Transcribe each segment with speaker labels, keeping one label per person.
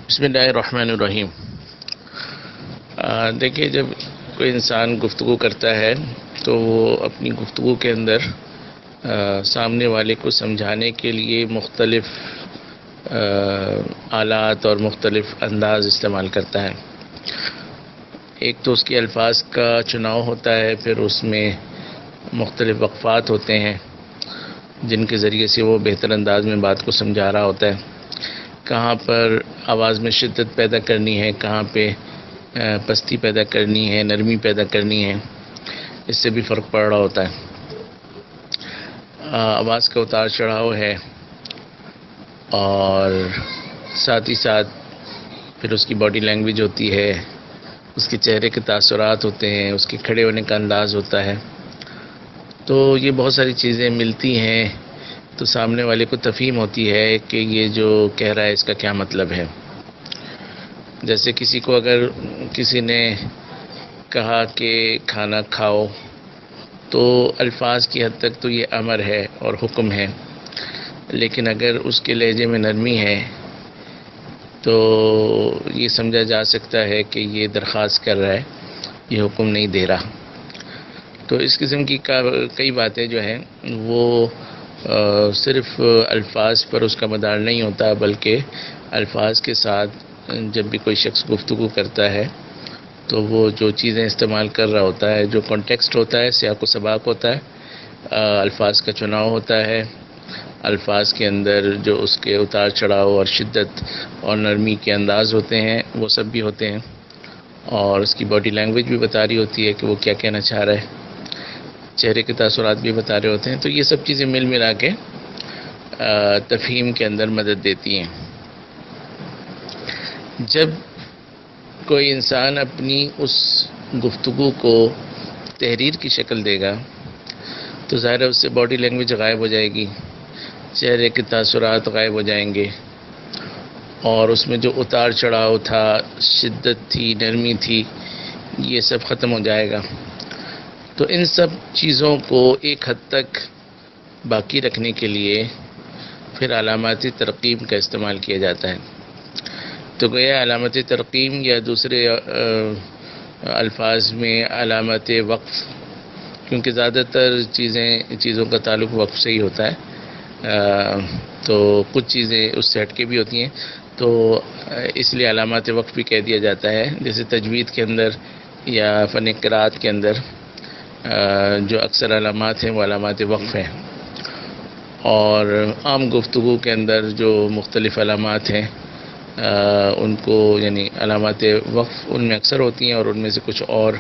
Speaker 1: بسم اللہ الرحمن الرحیم۔ دیکھیے، جب کوئی انسان گفتگو کرتا ہے تو وہ اپنی گفتگو کے اندر سامنے والے کو سمجھانے کے لیے مختلف آلات اور مختلف انداز استعمال کرتا ہے۔ ایک تو اس کے الفاظ کا چناؤ ہوتا ہے، پھر اس میں مختلف وقفات ہوتے ہیں جن کے ذریعے سے وہ بہتر انداز میں بات کو سمجھا رہا ہوتا ہے۔ کہاں پر آواز میں شدت پیدا کرنی ہے، کہاں پہ پستی پیدا کرنی ہے، نرمی پیدا کرنی ہے، اس سے بھی فرق پڑ رہا ہوتا ہے۔ آواز کا اتار چڑھاؤ ہے، اور ساتھ ہی ساتھ پھر اس کی باڈی لینگویج ہوتی ہے، اس کے چہرے کے تاثرات ہوتے ہیں، اس کے کھڑے ہونے کا انداز ہوتا ہے۔ تو یہ بہت ساری چیزیں ملتی ہیں تو سامنے والے کو تفہیم ہوتی ہے کہ یہ جو کہہ رہا ہے اس کا کیا مطلب ہے۔ جیسے کسی کو اگر کسی نے کہا کہ کھانا کھاؤ، تو الفاظ کی حد تک تو یہ امر ہے اور حکم ہے، لیکن اگر اس کے لہجے میں نرمی ہے تو یہ سمجھا جا سکتا ہے کہ یہ درخواست کر رہا ہے، یہ حکم نہیں دے رہا۔ تو اس قسم کی کئی باتیں جو ہیں وہ صرف الفاظ پر اس کا مدار نہیں ہوتا، بلکہ الفاظ کے ساتھ جب بھی کوئی شخص گفتگو کرتا ہے تو وہ جو چیزیں استعمال کر رہا ہوتا ہے، جو کانٹیکسٹ ہوتا ہے، سیاق و سباق ہوتا ہے، الفاظ کا چناؤ ہوتا ہے، الفاظ کے اندر جو اس کے اتار چڑھاؤ اور شدت اور نرمی کے انداز ہوتے ہیں وہ سب بھی ہوتے ہیں، اور اس کی باڈی لینگویج بھی بتا رہی ہوتی ہے کہ وہ کیا کہنا چاہ رہا ہے، چہرے کے تاثرات بھی بتا رہے ہوتے ہیں۔ تو یہ سب چیزیں مل ملا کے تفہیم کے اندر مدد دیتی ہیں۔ جب کوئی انسان اپنی اس گفتگو کو تحریر کی شکل دے گا تو ظاہر ہے اس سے باڈی لینگویج غائب ہو جائے گی، چہرے کے تاثرات غائب ہو جائیں گے، اور اس میں جو اتار چڑھاؤ تھا، شدت تھی، نرمی تھی، یہ سب ختم ہو جائے گا۔ تو ان سب چیزوں کو ایک حد تک باقی رکھنے کے لیے پھر علاماتی ترقیم کا استعمال کیا جاتا ہے۔ تو گویا علامت ترقیم یا دوسرے الفاظ میں علامت وقف، کیونکہ زیادہ تر چیزوں کا تعلق وقف سے ہی ہوتا ہے، تو کچھ چیزیں اس سے ہٹ کے بھی ہوتی ہیں، تو اس لیے علامات وقف بھی کہہ دیا جاتا ہے۔ جیسے تجوید کے اندر یا فن قرات کے اندر جو اکثر علامات ہیں وہ علامات وقف ہیں، اور عام گفتگو کے اندر جو مختلف علامات ہیں ان کو یعنی علامات وقف ان میں اکثر ہوتی ہیں، اور ان میں سے کچھ اور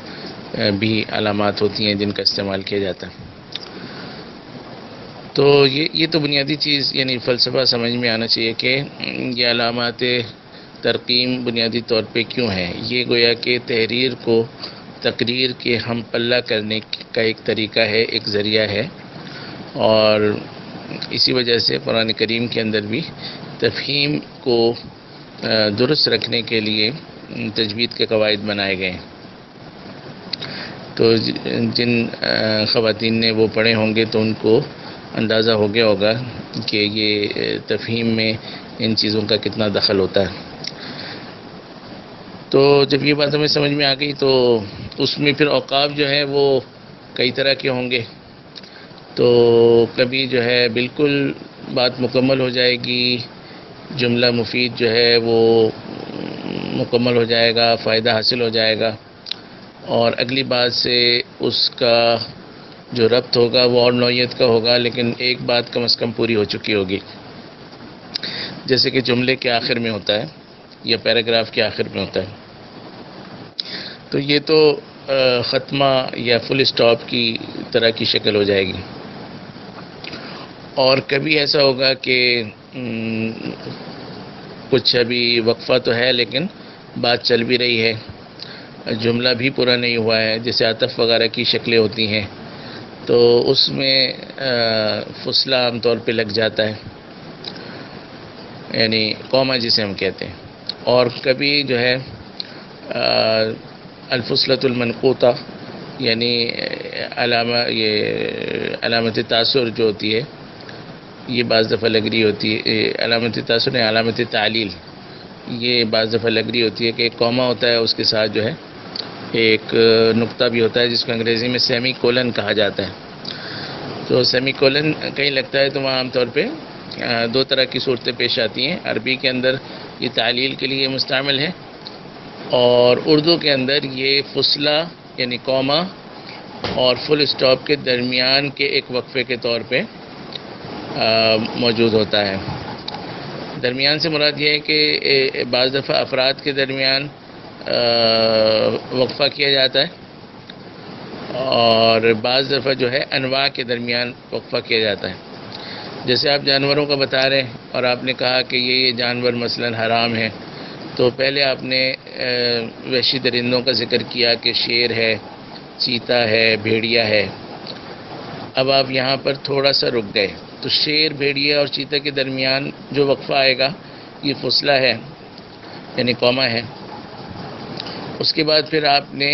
Speaker 1: بھی علامات ہوتی ہیں جن کا استعمال کیا جاتا ہے۔ تو یہ تو بنیادی چیز یعنی فلسفہ سمجھ میں آنا چاہیے کہ یہ علامات ترقیم بنیادی طور پہ کیوں ہیں۔ یہ گویا کہ تحریر کو تقریر کے ہم پلہ کرنے کا ایک طریقہ ہے، ایک ذریعہ ہے، اور اسی وجہ سے قرآن کریم کے اندر بھی تفہیم کو درست رکھنے کے لیے تجوید کے قواعد بنائے گئے ہیں۔ تو جن خواتین نے وہ پڑھے ہوں گے تو ان کو اندازہ ہو گیا ہوگا کہ یہ تفہیم میں ان چیزوں کا کتنا دخل ہوتا ہے۔ تو جب یہ بات ہمیں سمجھ میں آ گئی تو اس میں پھر اوقاف جو ہے وہ کئی طرح کے ہوں گے۔ تو کبھی جو ہے بالکل بات مکمل ہو جائے گی، جملہ مفید جو ہے وہ مکمل ہو جائے گا، فائدہ حاصل ہو جائے گا، اور اگلی بات سے اس کا جو ربط ہوگا وہ اور نوعیت کا ہوگا، لیکن ایک بات کم از کم پوری ہو چکی ہوگی، جیسے کہ جملے کے آخر میں ہوتا ہے یا پیراگراف کے آخر میں ہوتا ہے۔ تو یہ تو ختمہ یا فل اسٹاپ کی طرح کی شکل ہو جائے گی۔ اور کبھی ایسا ہوگا کہ کچھ ابھی وقفہ تو ہے لیکن بات چل بھی رہی ہے، جملہ بھی پورا نہیں ہوا ہے، جیسے عطف وغیرہ کی شکلیں ہوتی ہیں، تو اس میں فصلہ عام طور پہ لگ جاتا ہے، یعنی کوما جسے ہم کہتے ہیں۔ اور کبھی جو ہے الفصلۃ المنقوطہ یعنی علامت تاثر جو ہوتی ہے، یہ بعض دفعہ لگ رہی ہوتی ہے، علامت تاثر نہیں، علامت تعلیل، یہ بعض دفعہ لگ رہی ہوتی ہے کہ ایک کوما ہوتا ہے، اس کے ساتھ جو ہے ایک نقطہ بھی ہوتا ہے جس کو انگریزی میں سیمی کولن کہا جاتا ہے. تو سیمی کولن کہیں لگتا ہے تو وہاں عام طور پہ دو طرح کی صورتیں پیش آتی ہیں. عربی کے اندر یہ تعلیل کے لیے مستعمل ہے، اور اردو کے اندر یہ فصلہ یعنی کوما اور فل اسٹاپ کے درمیان کے ایک وقفے کے طور پہ موجود ہوتا ہے. درمیان سے مراد یہ ہے کہ بعض دفعہ افراد کے درمیان وقفہ کیا جاتا ہے، اور بعض دفعہ جو ہے انواع کے درمیان وقفہ کیا جاتا ہے. جیسے آپ جانوروں کا بتا رہے ہیں اور آپ نے کہا کہ یہ جانور مثلا حرام ہے، تو پہلے آپ نے وحشی درندوں کا ذکر کیا کہ شیر ہے، چیتا ہے، بھیڑیا ہے. اب آپ یہاں پر تھوڑا سا رک گئے، تو شیر، بھیڑیا اور چیتا کے درمیان جو وقفہ آئے گا یہ فصلہ ہے یعنی کوما ہے. اس کے بعد پھر آپ نے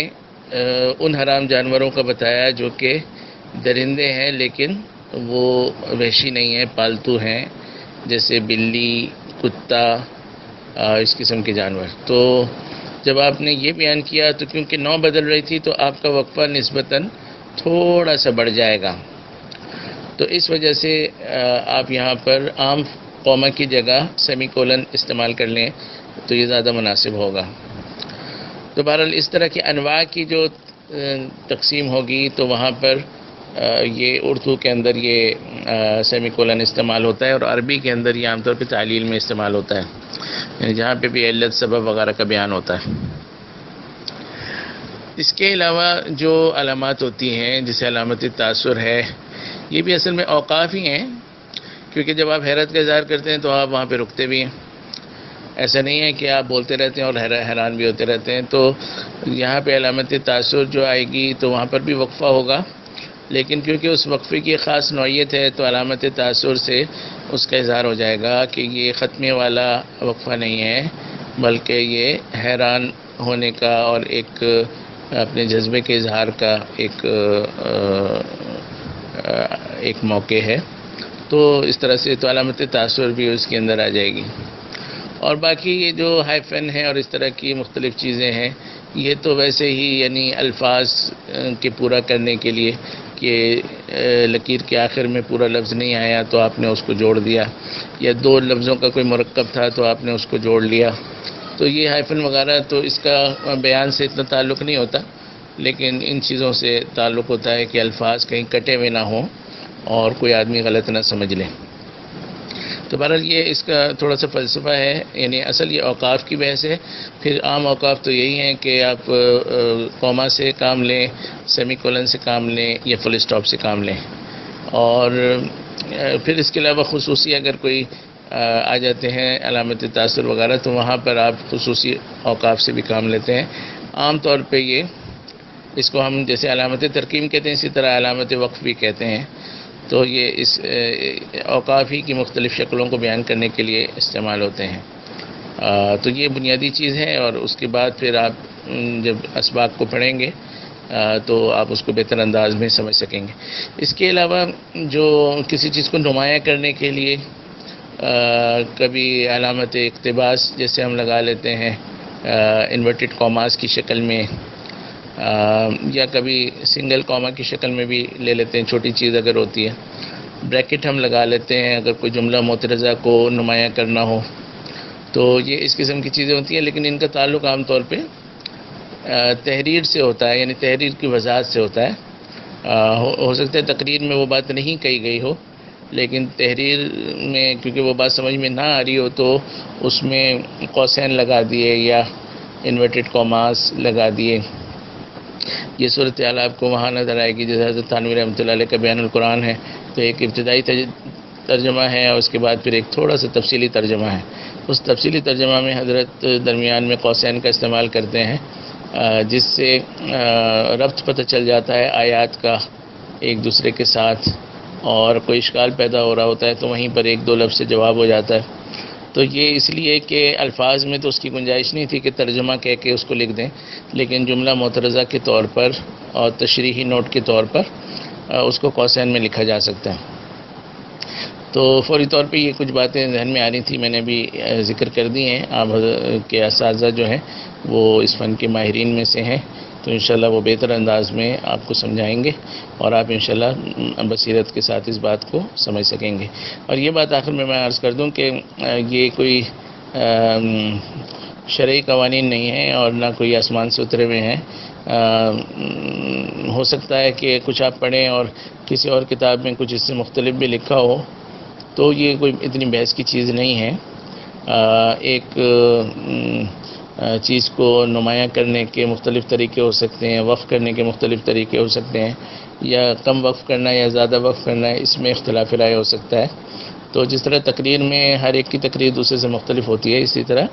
Speaker 1: ان حرام جانوروں کا بتایا جو کہ درندے ہیں لیکن وہ وحشی نہیں ہیں، پالتو ہیں، جیسے بلی، کتا، اس قسم کے جانور. تو جب آپ نے یہ بیان کیا تو کیونکہ نو بدل رہی تھی تو آپ کا وقفہ نسبتاً تھوڑا سا بڑھ جائے گا. تو اس وجہ سے آپ یہاں پر عام قوما کی جگہ سیمی کولن استعمال کر لیں تو یہ زیادہ مناسب ہوگا. تو بہرحال اس طرح کی انواع کی جو تقسیم ہوگی تو وہاں پر یہ اردو کے اندر یہ سیمی کولن استعمال ہوتا ہے، اور عربی کے اندر یہ عام طور پہ تعلیل میں استعمال ہوتا ہے، یعنی جہاں پہ بھی علت، سبب وغیرہ کا بیان ہوتا ہے. اس کے علاوہ جو علامات ہوتی ہیں جیسے علامت تاثر ہے، یہ بھی اصل میں اوقاف ہی ہیں، کیونکہ جب آپ حیرت کا اظہار کرتے ہیں تو آپ وہاں پہ رکتے بھی ہیں. ایسا نہیں ہے کہ آپ بولتے رہتے ہیں اور حیران بھی ہوتے رہتے ہیں. تو یہاں پہ علامت تاثر جو آئے گی تو وہاں پر بھی وقفہ ہوگا، لیکن کیونکہ اس وقفے کی خاص نوعیت ہے تو علامت تاثر سے اس کا اظہار ہو جائے گا کہ یہ ختمے والا وقفہ نہیں ہے، بلکہ یہ حیران ہونے کا اور ایک اپنے جذبے کے اظہار کا ایک موقع ہے. تو اس طرح سے تو علامت تاثر بھی اس کے اندر آ جائے گی. اور باقی یہ جو ہائفن ہے اور اس طرح کی مختلف چیزیں ہیں، یہ تو ویسے ہی یعنی الفاظ کے پورا کرنے کے لیے کہ لکیر کے آخر میں پورا لفظ نہیں آیا تو آپ نے اس کو جوڑ دیا، یا دو لفظوں کا کوئی مرکب تھا تو آپ نے اس کو جوڑ لیا. تو یہ ہائفن وغیرہ تو اس کا بیان سے اتنا تعلق نہیں ہوتا، لیکن ان چیزوں سے تعلق ہوتا ہے کہ الفاظ کہیں کٹے ہوئے نہ ہوں اور کوئی آدمی غلط نہ سمجھ لے. تو بہرحال یہ اس کا تھوڑا سا فلسفہ ہے، یعنی اصل یہ اوقاف کی بحث ہے. پھر عام اوقاف تو یہی ہیں کہ آپ کوما سے کام لیں، سیمی کولن سے کام لیں یا فل اسٹاپ سے کام لیں. اور پھر اس کے علاوہ خصوصی اگر کوئی آ جاتے ہیں علامت تاثر وغیرہ تو وہاں پر آپ خصوصی اوقاف سے بھی کام لیتے ہیں. عام طور پہ اس کو ہم جیسے علامت ترقیم کہتے ہیں اسی طرح علامت وقف بھی کہتے ہیں. تو یہ اس اوقاف ہی کی مختلف شکلوں کو بیان کرنے کے لیے استعمال ہوتے ہیں. تو یہ بنیادی چیز ہے، اور اس کے بعد پھر آپ جب اسباق کو پڑھیں گے تو آپ اس کو بہتر انداز میں سمجھ سکیں گے. اس کے علاوہ جو کسی چیز کو نمایاں کرنے کے لیے کبھی علامت اقتباس جیسے ہم لگا لیتے ہیں انورٹڈ کوماز کی شکل میں، یا کبھی سنگل کوما کی شکل میں بھی لے لیتے ہیں، چھوٹی چیز اگر ہوتی ہے. بریکٹ ہم لگا لیتے ہیں اگر کوئی جملہ معترضہ کو نمایاں کرنا ہو. تو یہ اس قسم کی چیزیں ہوتی ہیں، لیکن ان کا تعلق عام طور پہ تحریر سے ہوتا ہے، یعنی تحریر کی وضاحت سے ہوتا ہے. ہو سکتا ہے تقریر میں وہ بات نہیں کہی گئی ہو، لیکن تحریر میں کیونکہ وہ بات سمجھ میں نہ آ رہی ہو تو اس میں قوسین لگا دیے یا انورٹڈ کوماز لگا دیے. یہ صورتحال آپ کو وہاں نظر آئے گی جیسے حضرت تھانوی رحمۃ اللہ علیہ کا بیان القرآن ہے، تو ایک ابتدائی ترجمہ ہے اور اس کے بعد پھر ایک تھوڑا سا تفصیلی ترجمہ ہے. اس تفصیلی ترجمہ میں حضرت درمیان میں قوسین کا استعمال کرتے ہیں، جس سے ربط پتہ چل جاتا ہے آیات کا ایک دوسرے کے ساتھ، اور کوئی اشکال پیدا ہو رہا ہوتا ہے تو وہیں پر ایک دو لفظ سے جواب ہو جاتا ہے. تو یہ اس لیے کہ الفاظ میں تو اس کی گنجائش نہیں تھی کہ ترجمہ کہہ کے اس کو لکھ دیں، لیکن جملہ معترضہ کے طور پر اور تشریحی نوٹ کے طور پر اس کو قوسین میں لکھا جا سکتا ہے. تو فوری طور پہ یہ کچھ باتیں ذہن میں آ رہی تھی، میں نے بھی ذکر کر دی ہیں. آپ کے اساتذہ جو ہیں وہ اس فن کے ماہرین میں سے ہیں، تو انشاءاللہ وہ بہتر انداز میں آپ کو سمجھائیں گے اور آپ انشاءاللہ بصیرت کے ساتھ اس بات کو سمجھ سکیں گے. اور یہ بات آخر میں عرض کر دوں کہ یہ کوئی شرعی قوانین نہیں ہیں اور نہ کوئی آسمان سے اترے ہوئے ہیں. ہو سکتا ہے کہ کچھ آپ پڑھیں اور کسی اور کتاب میں کچھ اس سے مختلف بھی لکھا ہو، تو یہ کوئی اتنی بحث کی چیز نہیں ہے. ایک چیز کو نمایاں کرنے کے مختلف طریقے ہو سکتے ہیں، وقف کرنے کے مختلف طریقے ہو سکتے ہیں، یا کم وقف کرنا یا زیادہ وقف کرنا ہے، اس میں اختلاف رائے ہو سکتا ہے. تو جس طرح تقریر میں ہر ایک کی تقریر دوسرے سے مختلف ہوتی ہے، اسی طرح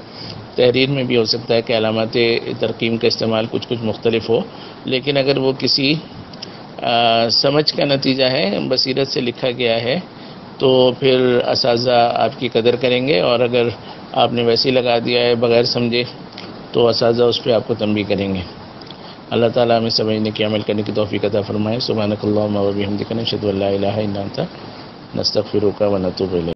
Speaker 1: تحریر میں بھی ہو سکتا ہے کہ علامات ترقیم کا استعمال کچھ مختلف ہو، لیکن اگر وہ کسی سمجھ کا نتیجہ ہے، بصیرت سے لکھا گیا ہے، تو پھر اساتذہ آپ کی قدر کریں گے، اور اگر آپ نے ویسے ہی لگا دیا ہے بغیر سمجھے تو اساتذہ اس پہ آپ کو تنبیہ کریں گے. اللہ تعالیٰ ہمیں سمجھنے کی، عمل کرنے کی توفیق عطا فرمائے. سبحانک اللہم و بحمدک، نشہد ان لا الہ الا انت، نستغفرک و نتوب الیک.